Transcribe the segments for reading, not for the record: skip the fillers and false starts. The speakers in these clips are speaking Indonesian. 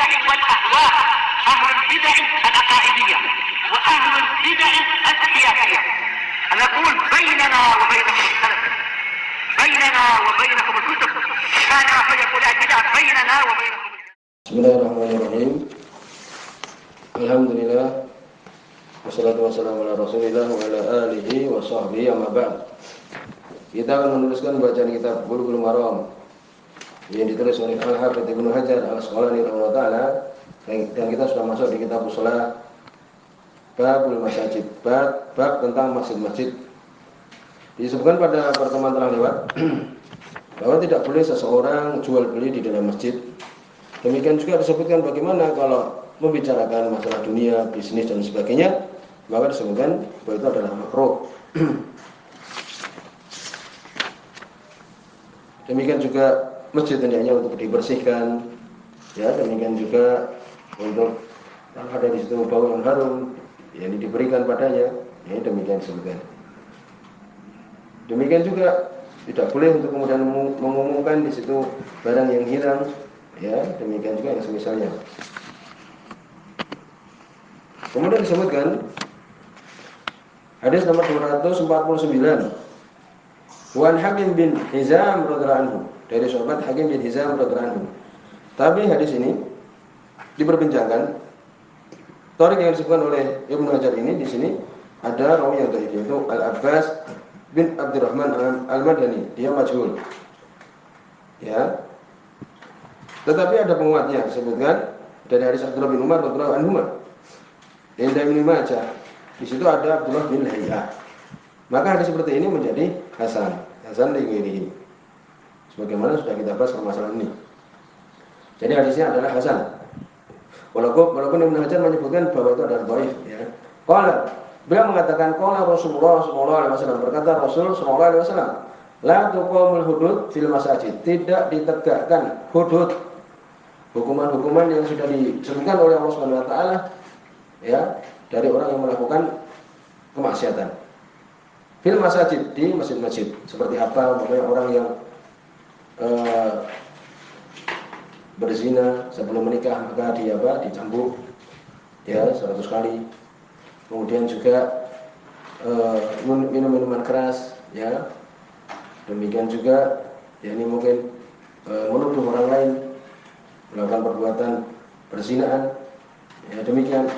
البدع والأهواء، أهل البدع العقائدية وأهل البدع السياسية. نقول بيننا وبينكم السلف، بيننا وبينكم الكتب، كان فيقول البدع بيننا وبينكم. Bismillahirrahmanirrahim. Alhamdulillah. Wassalatu wassalamu ala Rasulillah wa ala alihi wa sahbihi amma ba'd. Kita akan meneruskan bacaan kitab Bulughul Maram yang ditulis oleh Al-Hafidz Ibnu Hajar Al-Asqalani rahimahullah taala, dan kita sudah masuk di kitab Shalah Babul Masajid, bab tentang masjid-masjid. Disebutkan pada pertemuan telah lewat bahwa tidak boleh seseorang jual beli di dalam masjid. Demikian juga disebutkan bagaimana kalau membicarakan masalah dunia, bisnis dan sebagainya, maka disebutkan bahwa itu adalah makruh. Demikian juga masjid hendaknya untuk dibersihkan, ya. Demikian juga untuk kalau ada di situ bau yang harum, yang diberikan padanya, ya, demikian disebutkan. Demikian juga tidak boleh untuk kemudian mengumumkan di situ barang yang hilang, ya, demikian juga yang semisalnya. Kemudian disebutkan hadis nomor 249, Wan Hakim bin Hizam radhiyallahu anhu, dari sahabat Hakim bin Hizam radhiyallahu anhu. Tapi hadis ini diperbincangkan. Tariq yang disebutkan oleh Ibnu Hajar ini di sini ada rawi yang dhaif, yaitu Al-Abbas bin Abdurrahman Al-Madani, dia majhul. Ya. Tetapi ada penguatnya, disebutkan dari hadis Abdullah bin Umar radhiyallahu anhu. Indah Ibnu Majah, di situ ada Abdullah bin Lahiyah. Maka hadis seperti ini menjadi hasan li ghairihi. Sebagaimana sudah kita bahas permasalahan ini. Jadi hadisnya adalah hasan. Walaupun Ibnu Hajar menyebutkan bahwa itu adalah dhaif, ya. Qala, beliau mengatakan qala Rasulullah sallallahu alaihi wasallam, berkata Rasul sallallahu alaihi wasallam, la tuqamul hudud fil masajid, tidak ditegakkan hudud, hukuman-hukuman yang sudah disebutkan oleh Allah Subhanahu wa taala, ya, dari orang yang melakukan kemaksiatan. Fil masajid, di masjid-masjid. Seperti apa? Makanya orang yang berzina sebelum menikah, maka dia dicambuk, ya, 100 kali. Kemudian juga minum minuman keras, ya. Demikian juga, ya, ini mungkin menuduh orang lain melakukan perbuatan perzinaan, ya, demikian.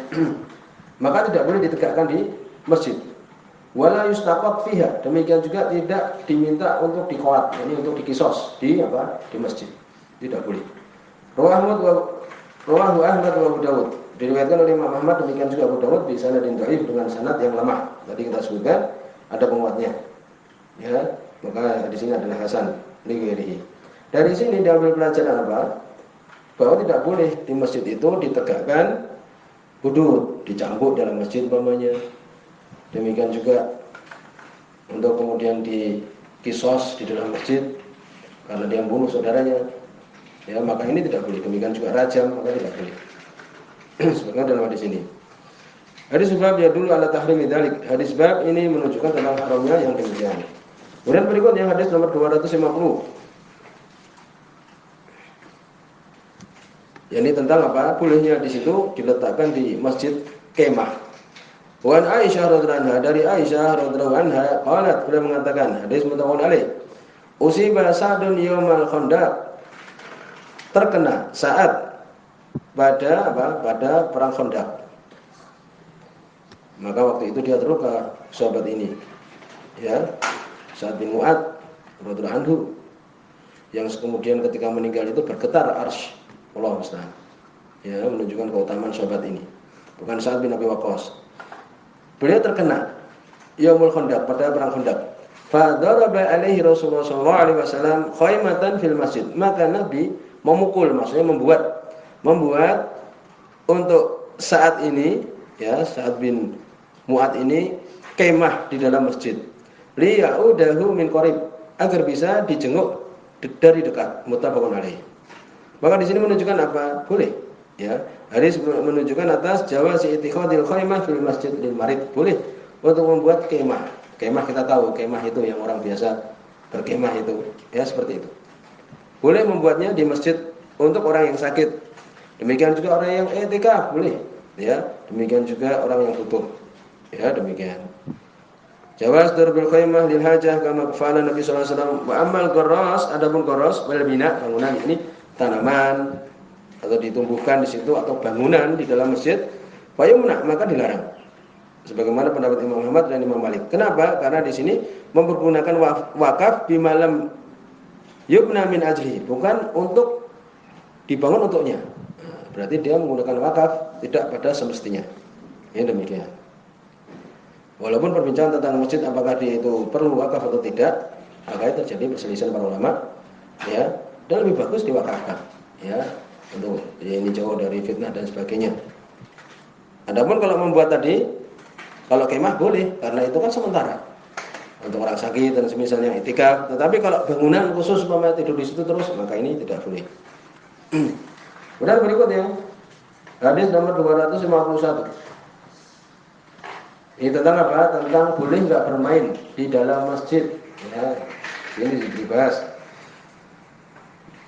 Maka tidak boleh ditegakkan di masjid. Wala yustaqat fiha, demikian juga tidak diminta untuk diqat, ini untuk dikisos di masjid. Tidak boleh. Rawahu Ahmad wa Abu Dawud, diriwayatkan oleh Imam Ahmad, demikian juga Abu Dawud bi sanadin dhaif, dengan sanad yang lemah. Tadi kita sebutkan ada penguatnya. Ya, maka di sini adalah hasan li ghairihi. Dari sini diambil pelajaran apa? Bahwa tidak boleh di masjid itu ditegakkan hudud, dicambuk dalam masjid umpamanya. Demikian juga untuk kemudian dikisos di dalam masjid karena dia membunuh saudaranya, ya, maka ini tidak boleh. Demikian juga rajam, maka tidak boleh. Sebagaimana dalam hadis ini. Hadis bab ya dulu ala tahrimi dzalik. Hadis bab ini menunjukkan tentang haramnya yang demikian. Kemudian berikut yang hadis nomor 250. Ini tentang apa? Bolehnya di situ diletakkan di masjid kemah. Wan Aisyah radhiyallahu anha, dari Aisyah radhiyallahu anha, qalat, beliau mengatakan, hadis muttafaqun alaih. Usiba Sa'dun yaumal Khandaq, terkena saat pada perang Khandaq. Maka waktu itu dia terluka, sahabat ini, ya, Sa'd bin Mu'adz radhiyallahu anhu, yang kemudian ketika meninggal itu bergetar arsy Allah musta'an, ya, menunjukkan keutamaan sahabat ini. Bukan Sa'd bin Abi Waqqas. Beliau terkena yaumul Khandaq, pada perang Khandaq. Fa daraba alaihi Rasulullah sallallahu alaihi wasallam khaymatan fil masjid. Maka Nabi memukul, maksudnya membuat untuk saat ini, ya, Sa'd bin Mu'adz ini kemah di dalam masjid. Liya'udahu min qarib, agar bisa dijenguk dari dekat. Muttafaqun alaih. Maka di sini menunjukkan apa? Boleh, ya. Hadis menunjukkan atas jawaz ittikhadil khaymah fil masjid lil marid. Boleh untuk membuat kemah. Kemah kita tahu, kemah itu yang orang biasa berkemah itu, ya, seperti itu. Boleh membuatnya di masjid untuk orang yang sakit. Demikian juga orang yang i'tikaf boleh, ya. Demikian juga orang yang tutup. Ya, demikian. Jawaz darbil khaymah lil hajah kama qala Nabi sallallahu alaihi wasallam. Wa amal gharas, adapun gharas wal bina, bangunan ini tanaman atau ditumbuhkan di situ atau bangunan di dalam masjid, fa yumna, maka dilarang. Sebagaimana pendapat Imam Ahmad dan Imam Malik. Kenapa? Karena di sini mempergunakan wakaf di malam yubna min ajli, bukan untuk dibangun untuknya. Berarti dia menggunakan wakaf tidak pada semestinya. Ya, demikian. Walaupun perbincangan tentang masjid apakah dia itu perlu wakaf atau tidak, akhirnya terjadi perselisihan para ulama, ya, dan lebih bagus diwakafkan, ya, untuk ya, ini jauh dari fitnah dan sebagainya. Adapun kalau membuat tadi, kalau kemah boleh, karena itu kan sementara untuk orang sakit dan semisalnya i'tikaf. Tetapi kalau bangunan khusus umpamanya tidur di situ terus, maka ini tidak boleh. Kemudian berikutnya, hadis nomor 251. Ini tentang apa? Tentang boleh nggak bermain di dalam masjid. Ya, ini dibahas.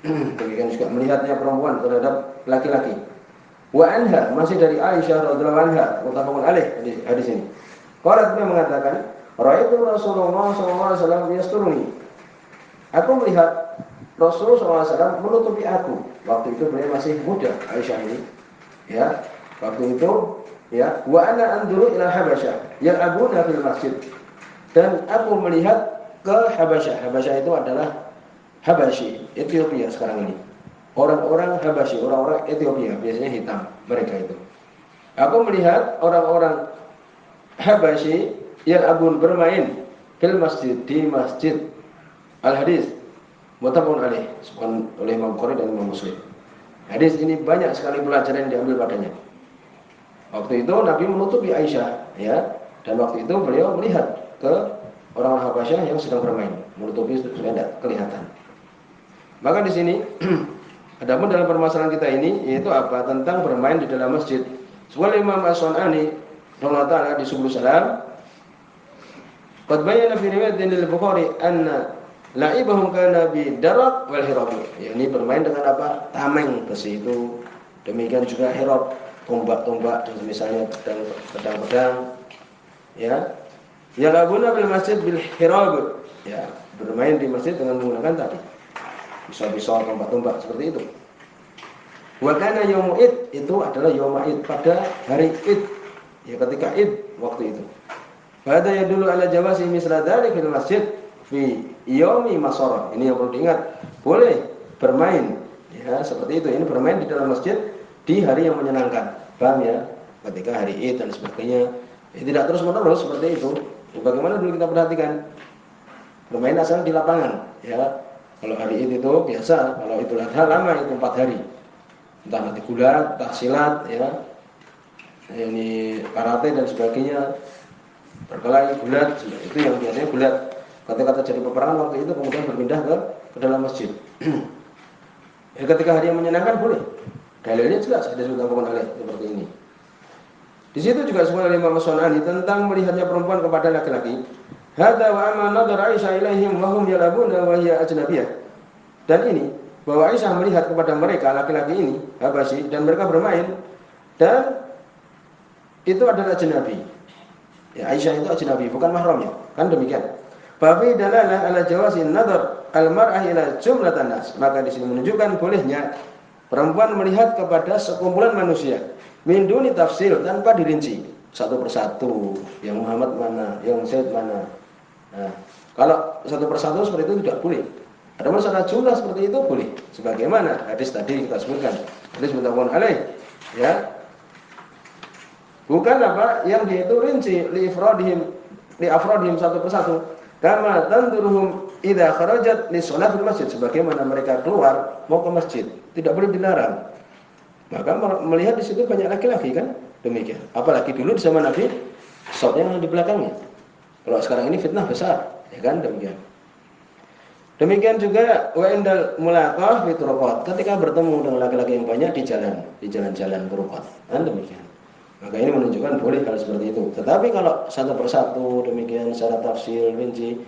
Demikian juga melihatnya perempuan terhadap laki-laki. Wa anha, masih dari Aisyah radhiyallahu anha, muttafaqun alaih hadis ini. Qalat, beliau mengatakan, ra'aitu Rasulullah sallallahu alaihi wasallam yasturuni. Aku melihat Rasulullah SAW menutupi aku. Waktu itu beliau masih muda, Aisyah ini. Ya, waktu itu ya, wa ana anzuru ila Habasyah yal'abuna fil masjid. Dan aku melihat ke Habasyah. Habasyah itu adalah Habasyi, Ethiopia sekarang ini. Orang-orang Habasyi, orang-orang Ethiopia, biasanya hitam mereka itu. Aku melihat orang-orang Habasyi yal'abun, bermain fil masjid, di masjid. Al-hadis muttafaqun alaih, oleh Imam Bukhari dan Imam Muslim. Hadis ini banyak sekali pelajaran yang diambil padanya. Waktu itu Nabi menutupi Aisyah, ya, dan waktu itu beliau melihat ke orang-orang Habasyah yang sedang bermain, menutupi supaya tidak kelihatan. Maka di sini, adapun dalam permasalahan kita ini, yaitu apa? Tentang bermain di dalam masjid. Sebuah Imam As-Sun'ani, rahimahullah ta'ala, di Subul Salam, qad bayyana fi riwayatin al-Bukhari anna la'ibahum kana bi darat wal hirabi. Ya, ini bermain dengan apa? Tameng besi itu. Demikian juga hirab, tombak-tombak dan misalnya pedang-pedang. Ya. Yalabuna bil masjid bil hirab. Ya, bermain di masjid dengan menggunakan tadi pisau-pisau, tombak-tombak seperti itu. Wa kana yaumul id, itu adalah yaumul id, pada hari id. Ya, ketika id waktu itu. Pada ya dulu ala jawazi misla dzalik fil masjid fi yaumi masarah. Ini yang perlu diingat. Boleh bermain, ya, seperti itu. Ini bermain di dalam masjid di hari yang menyenangkan. Paham ya? Ketika hari id dan sebagainya. Ya, tidak terus-menerus seperti itu. Ya, bagaimana dulu kita perhatikan? Bermain asal di lapangan, ya. Kalau hari id itu biasa, kalau Idul Adha lama itu 4 hari. Entah nanti gulat, entah silat, ya. Ini karate dan sebagainya. Berkelahi gulat, itu yang biasanya gulat. Kata-kata jadi peperangan waktu itu kemudian berpindah ke dalam masjid. Ya, ketika hari yang menyenangkan boleh. Dalilnya jelas, ada sudah mengenai seperti ini. Di situ juga sebuah Imam As-Sun'ani tentang melihatnya perempuan kepada laki-laki. Hadza wa amma nadhar Aisyah ilaihim wa hum yalabuna wa hiya ajnabiyah. Dan ini bahwa Aisyah melihat kepada mereka laki-laki ini Habasyi dan mereka bermain dan itu adalah ajnabi. Ya, Aisyah itu ajnabi, bukan mahramnya. Kan demikian. Fa fi dalalah ala jawazi nadhar al-mar'ah ila jumlatan nas. Maka di sini menunjukkan bolehnya perempuan melihat kepada sekumpulan manusia min duni tafsil, tanpa dirinci satu persatu, yang Muhammad mana, yang Zaid mana. Nah, kalau satu persatu seperti itu tidak boleh. Adapun secara jumlah seperti itu boleh. Sebagaimana hadis tadi kita sebutkan. Hadis muttafaqun alaih, ya. Bukan apa yang dia itu rinci li afradihim satu persatu. Kama tanduruhum idza kharajat li sholatil masjid, sebagaimana mereka keluar mau ke masjid, tidak boleh dilarang. Maka melihat di situ banyak laki-laki kan? Demikian. Apalagi dulu di zaman Nabi, shotnya yang di belakangnya. Kalau sekarang ini fitnah besar, ya kan? Demikian. Demikian juga wa indal mulaqah fi turuqat, ketika bertemu dengan laki-laki yang banyak di jalan-jalan turuqat. Kan demikian. Maka ini menunjukkan boleh hal seperti itu. Tetapi kalau satu persatu demikian secara tafsil rinci,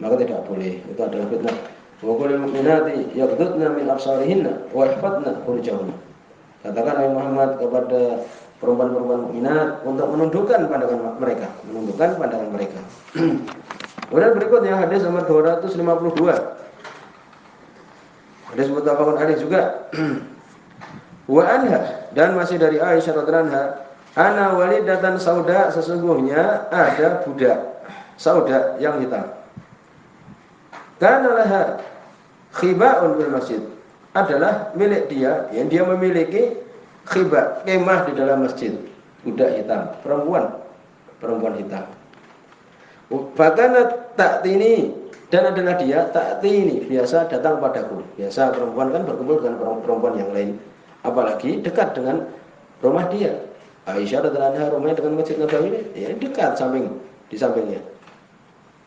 maka tidak boleh. Itu adalah fitnah. Wa qulil mu'minati yaghdudna min absarihinna wa ihfadna furujahunna. Katakan Nabi Muhammad kepada perempuan-perempuan mukminat untuk menundukkan pandangan mereka, Kemudian berikutnya hadis nomor 252. Hadis muttafaqun alaih juga. Wa anha, dan masih dari Aisyah radhiyallahu anha, ana walidatan sauda, sesungguhnya ada budak sauda yang hitam. Kana laha khiba'un fil masjid, adalah milik dia, yang dia memiliki khiba, kemah di dalam masjid. Budak hitam, perempuan hitam. Fakana ta'tini, dan adalah dia ta'tini, biasa datang padaku. Biasa perempuan kan berkumpul dengan perempuan yang lain, apalagi dekat dengan rumah dia. Aisyah radhiyallahu anha rumahnya dengan Masjid Nabawi, ya dekat di sampingnya.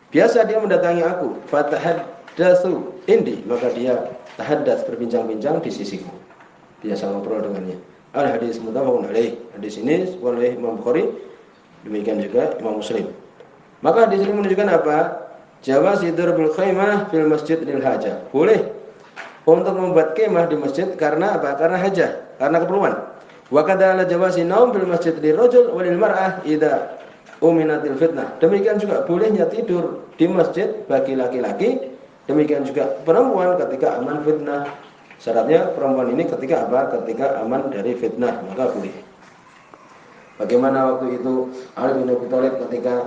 Biasa dia mendatangi aku, fatahaddatsu indi, maka dia tahaddas, berbincang-bincang di sisiku. Biasa ngobrol dengannya. Al hadis muttafaqun alaih. Hadis ini oleh Imam Bukhari, demikian juga Imam Muslim. Maka hadis ini menunjukkan apa? Jawaz idrul khaimah fil masjid lil hajah. Boleh untuk membuat kemah di masjid karena apa? Karena hajah, karena keperluan. Wa kadza jawazi naum fil masjid lirajul walil mar'ah idza uminatil fitnah. Demikian juga bolehnya tidur di masjid bagi laki-laki, demikian juga perempuan ketika aman fitnah. Syaratnya perempuan ini ketika apa? Ketika aman dari fitnah, maka boleh. Bagaimana waktu itu Ali bin Abi Thalib ketika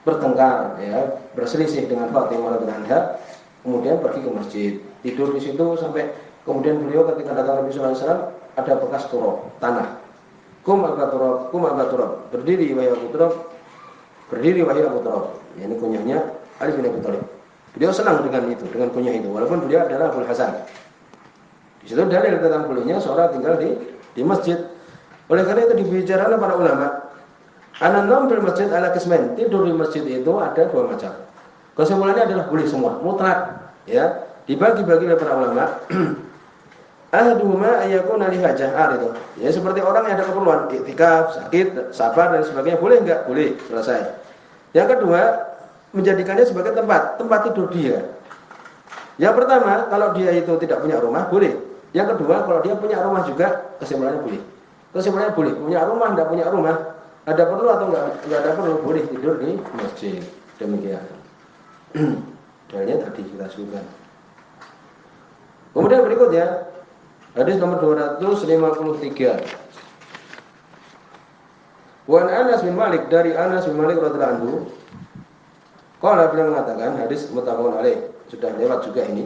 bertengkar, ya, berselisih dengan Fatimah radhiyallahu anha, kemudian pergi ke masjid, tidur di situ sampai kemudian beliau ketika datang Nabi sallallahu alaihi wasallam ada bekas turab, tanah. Kum Aba Turab, berdiri wahai Abu Turab, ya, ini kunyahnya Ali bin Abi Thalib. Beliau senang dengan itu, dengan kunyah itu, walaupun beliau adalah Abul Hasan. Di situ dalil tentang bolehnya seorang tinggal di masjid. Oleh karena itu dibicarakan para ulama, an-naum fil masjid ala qismain, tidur di masjid itu ada dua macam. Kesimpulannya adalah boleh semua, mutlak, ya. Dibagi-bagi oleh para ulama. Ahaduhuma ayakuna li hajah itu. Ya seperti orang yang ada keperluan, iktikaf, sakit, sabar dan sebagainya, boleh enggak? Boleh, selesai. Yang kedua, menjadikannya sebagai tempat tidur dia. Yang pertama, kalau dia itu tidak punya rumah, boleh. Yang kedua, kalau dia punya rumah juga, kesimpulannya boleh. Kesimpulannya boleh, punya rumah, enggak punya rumah, ada perlu atau enggak ada perlu, boleh tidur di masjid. Demikian. Dalilnya tadi kita sebutkan. Kemudian berikutnya hadis nomor 253. Wan Anas bin Malik, dari Anas bin Malik radhiyallahu anhu, qala, beliau mengatakan, hadis muttafaqun alaih, sudah lewat juga ini.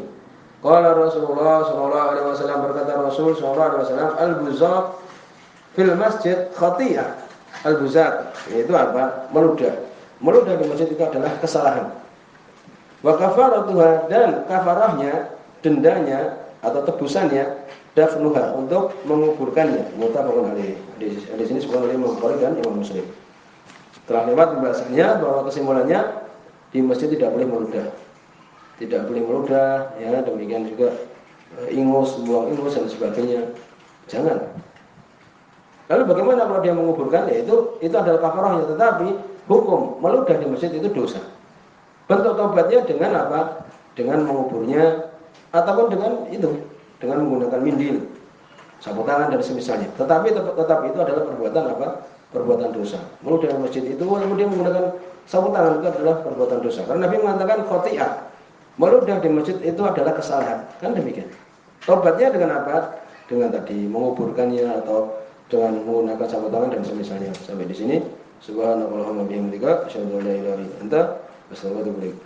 Qala Rasulullah sallallahu alaihi wasallam, berkata Rasul sallallahu alaihi wasallam, al-buzaq fil masjid khati'ah. Al-buzaq itu apa? Meludah di masjid itu adalah kesalahan. Wa kafaratuha, dan kafarahnya, dendanya atau tebusannya, dafnuha, untuk menguburkannya. Muttafaqun alaih. Di sini disebutkan oleh Imam Bukhari dan Imam Muslim. Telah lewat pembahasannya bahwa kesimpulannya di masjid tidak boleh meludah. Tidak boleh meludah, ya, demikian juga ingus, buang ingus dan sebagainya. Jangan. Lalu bagaimana kalau dia menguburkan? Ya itu adalah kafarahnya, tetapi hukum meludah di masjid itu dosa. Bentuk taubatnya dengan apa? Dengan menguburnya, ataupun dengan menggunakan mindil, sapu tangan dan semisalnya. Tetapi tetap itu adalah perbuatan apa? Perbuatan dosa. Meludah di masjid itu, walaupun dia menggunakan sapu tangan, itu adalah perbuatan dosa. Karena Nabi mengatakan khoti'ah, meludah di masjid itu adalah kesalahan. Kan demikian. Taubatnya dengan apa? Dengan tadi menguburkannya atau dengan menggunakan sapu tangan dan semisalnya. Sampai di sini. Subhanallahumma bihamdika, asyhadu an la ilaha illa anta, astaghfiruka wa atubu ilaik.